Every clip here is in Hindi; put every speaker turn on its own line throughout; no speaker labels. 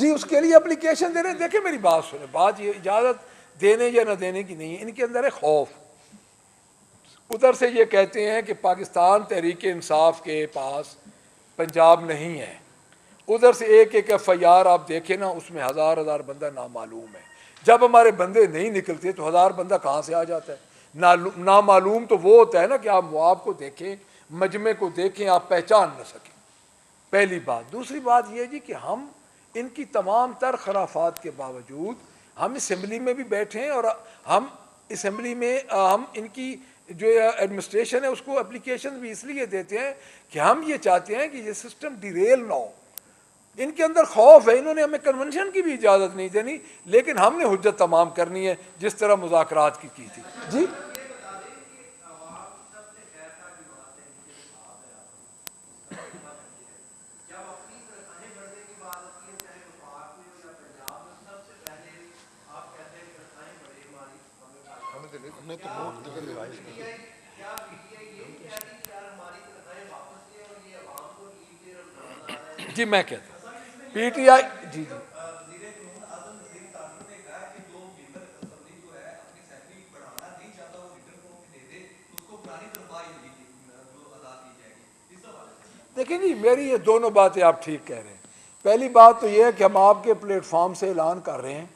जी उसके लिए एप्लीकेशन दे रहे हैं। देखिए मेरी बात सुने, बात ये इजाज़त देने या न देने की नहीं है, इनके अंदर है खौफ। उधर से ये कहते हैं कि पाकिस्तान तहरीक इंसाफ के पास पंजाब नहीं है, उधर से एक एक FIR आप देखें ना, उसमें हज़ार हज़ार बंदा नामालूम है। जब हमारे बंदे नहीं निकलते तो हज़ार बंदा कहाँ से आ जाता है? नामालूम तो वो होता है ना कि आप मुआब को देखें, मजमे को देखें, आप पहचान न सकें, पहली बात। दूसरी बात यह जी कि हम इनकी तमाम तर खराफात के बावजूद हम असम्बली में भी बैठे हैं, और हम असम्बली में हम इनकी जो एडमिनिस्ट्रेशन है उसको एप्लीकेशन भी इसलिए देते हैं कि हम ये चाहते हैं कि ये सिस्टम डिरेल ना हो। इनके अंदर खौफ है, इन्होंने हमें कन्वेंशन की भी इजाज़त नहीं देनी, लेकिन हमने हुज्जत तमाम करनी है जिस तरह मुज़ाकरात की थी। जी
हमने तो नोट करके रिवाइज किया।
जी मैं कहता हूँ PTI जी जी देखिए जी, मेरी ये दोनों बातें आप ठीक कह रहे हैं। पहली बात तो ये है कि हम आपके प्लेटफॉर्म से ऐलान कर रहे हैं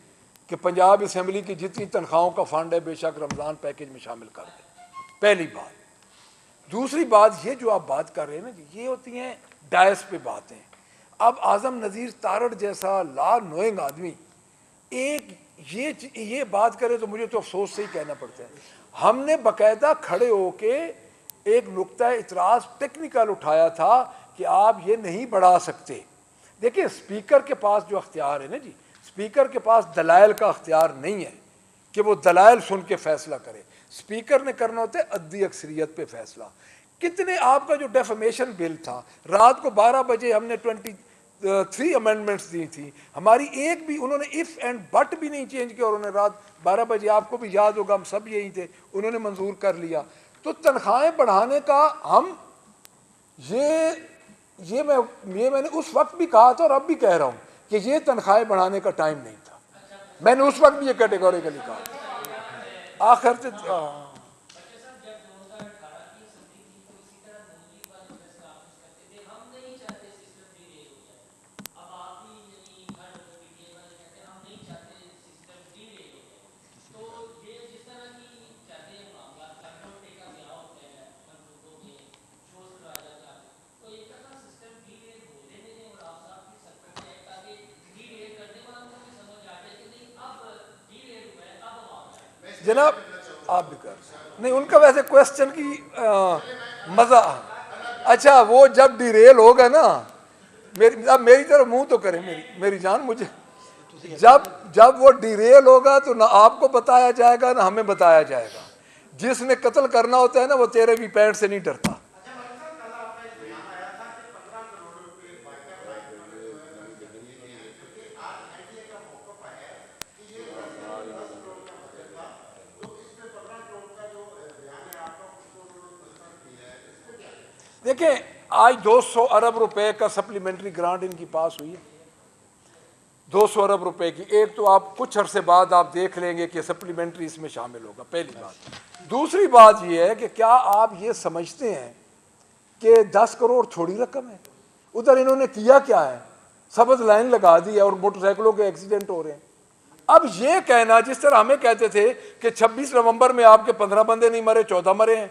कि पंजाब असम्बली की जितनी तनख्वाहों का फंड है बेशक रमज़ान पैकेज में शामिल कर दें, पहली बात। दूसरी बात, ये जो आप बात कर रहे हैं ना जी, ये होती हैं डायस पे बातें। अब आज़म नज़ीर तारड़ जैसा ला नोइंग आदमी एक ये बात करे तो मुझे तो अफसोस से ही कहना पड़ता है। हमने बाकायदा खड़े होके एक नुक्ता इतराज़ टेक्निकल उठाया था कि आप ये नहीं बढ़ा सकते। देखिए स्पीकर के पास जो अख्तियार है ना जी, स्पीकर के पास दलाइल का अख्तियार नहीं है कि वो दलाइल सुन के फैसला करे। स्पीकर ने करना होता है अद्दी अक्सरियत पे फैसला। कितने आपका जो डेफमेशन बिल था, रात को 12 बजे हमने 23 अमेंडमेंट्स दी थी, हमारी एक भी उन्होंने इफ़ एंड बट भी नहीं चेंज किया, और उन्होंने रात 12 बजे, आपको भी याद होगा हम सब यही थे, उन्होंने मंजूर कर लिया। तो तनख्वाहें बढ़ाने का हम ये मैंने उस वक्त भी कहा था और अब भी कह रहा हूँ कि ये तनख्वाहें बढ़ाने का टाइम नहीं था। मैंने उस वक्त भी ये कैटेगोरिकली कहा। आखिर से जनाब आप भी कर नहीं, उनका वैसे क्वेश्चन की मजा। अच्छा वो जब डिरेल होगा ना, अब मेरी तरफ मुंह तो करें, मेरी जान, मुझे जब वो डिरेल होगा तो ना आपको बताया जाएगा ना हमें बताया जाएगा। जिसने कत्ल करना होता है ना वो तेरे भी पैंट से नहीं डरता। देखें आज 200 अरब रुपए का सप्लीमेंट्री ग्रांट इनकी पास हुई है, 200 अरब रुपए की। एक तो आप कुछ अरसे बाद आप देख लेंगे कि सप्लीमेंट्री इसमें शामिल होगा, पहली बात। दूसरी बात यह है कि क्या आप ये समझते हैं कि 10 करोड़ थोड़ी रकम है? उधर इन्होंने किया क्या है, सब्ज लाइन लगा दी है और मोटरसाइकिलों के एक्सीडेंट हो रहे हैं। अब ये कहना, जिस तरह हमें कहते थे कि 26 नवंबर में आपके 15 बंदे नहीं मरे, 14 मरे हैं,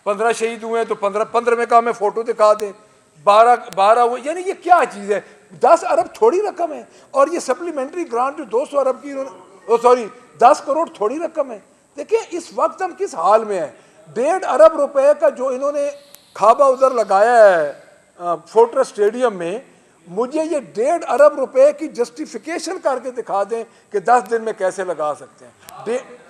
15 शहीद हुए हैं, तो 15 में का हमें फोटो दिखा दें, 12 हुए, यानी ये क्या चीज़ है? 10 अरब थोड़ी रकम है। और ये सप्लीमेंट्री ग्रांट जो 200 अरब की, सॉरी 10 करोड़ थोड़ी रकम है। देखिए इस वक्त हम किस हाल में हैं। 1.5 अरब रुपए का जो इन्होंने खाबा उधर लगाया है फोर्ट्रेस स्टेडियम में, मुझे ये 1.5 अरब रुपए की जस्टिफिकेशन करके दिखा दें कि 10 दिन में कैसे लगा सकते हैं।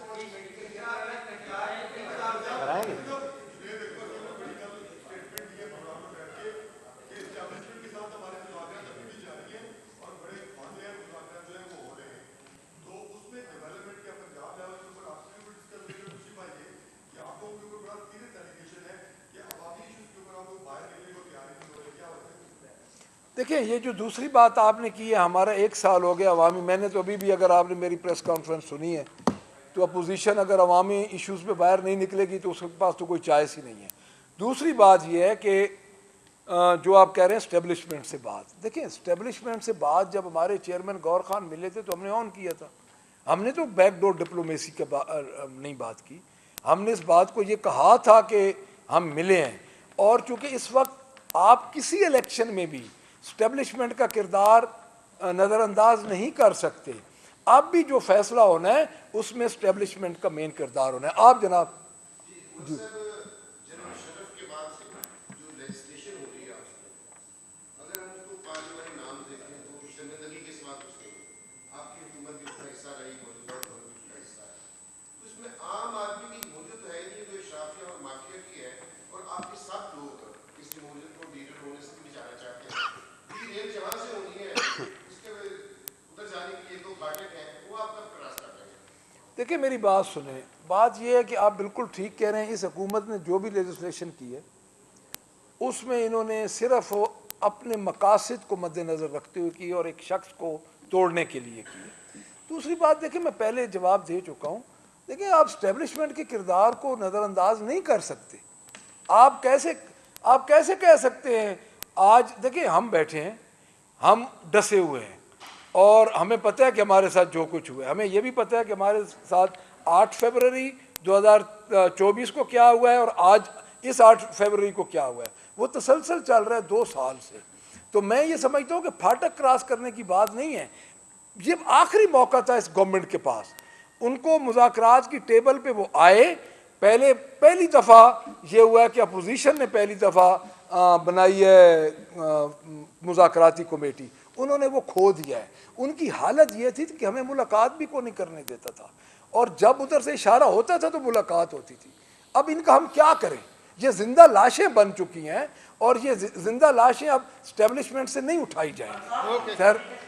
देखिए, ये जो दूसरी बात आपने की है, हमारा 1 साल हो गया अवामी, मैंने तो अभी भी, अगर आपने मेरी प्रेस कॉन्फ्रेंस सुनी है, तो अपोजिशन अगर अवामी इश्यूज़ पे बाहर नहीं निकलेगी तो उसके पास तो कोई चॉइस ही नहीं है। दूसरी बात ये है कि जो आप कह रहे हैं इस्टेब्लिशमेंट से बात, देखिए इस्टेब्लिशमेंट से बात जब हमारे चेयरमैन गौर खान मिले थे तो हमने ऑन किया था। हमने तो बैकडोर डिप्लोमेसी के नहीं बात की, हमने इस बात को ये कहा था कि हम मिले हैं। और चूँकि इस वक्त आप किसी इलेक्शन में भी इस्टेब्लिशमेंट का किरदार नज़रअंदाज नहीं कर सकते, अब भी जो फैसला होना है उसमें इस्टेब्लिशमेंट का मेन किरदार होना है। आप जनाब जी देखिए, मेरी बात सुने, बात यह है कि आप बिल्कुल ठीक कह रहे हैं। इस हुकूमत ने जो भी लेजिस्लेशन की है उसमें इन्होंने सिर्फ अपने मकासद को मद्देनज़र रखते हुए की और एक शख्स को तोड़ने के लिए की है। दूसरी बात, देखिए मैं पहले जवाब दे चुका हूँ, देखिए आप इस्टेब्लिशमेंट के किरदार को नज़रअंदाज नहीं कर सकते। आप कैसे कह सकते हैं, आज देखिए हम बैठे हैं, हम डसे हुए हैं और हमें पता है कि हमारे साथ जो कुछ हुआ है, हमें यह भी पता है कि हमारे साथ 8 फरवरी 2024 को क्या हुआ है और आज इस 8 फरवरी को क्या हुआ है, वो तसलसल चल रहा है 2 साल से। तो मैं ये समझता हूँ कि फाटक क्रॉस करने की बात नहीं है, ये आखिरी मौका था इस गवर्नमेंट के पास, उनको मुज़ाकरात की टेबल पे वो आए। पहली दफ़ा ये हुआ है कि अपोजिशन ने पहली दफ़ा बनाई है मुज़ाकराती कमेटी, उन्होंने वो खो दिया है। उनकी हालत ये थी कि हमें मुलाकात भी को नहीं करने देता था और जब उधर से इशारा होता था तो मुलाकात होती थी। अब इनका हम क्या करें, ये जिंदा लाशें बन चुकी हैं और ये जिंदा लाशें अब स्टैब्लिशमेंट से नहीं उठाई जाएंगी। खैर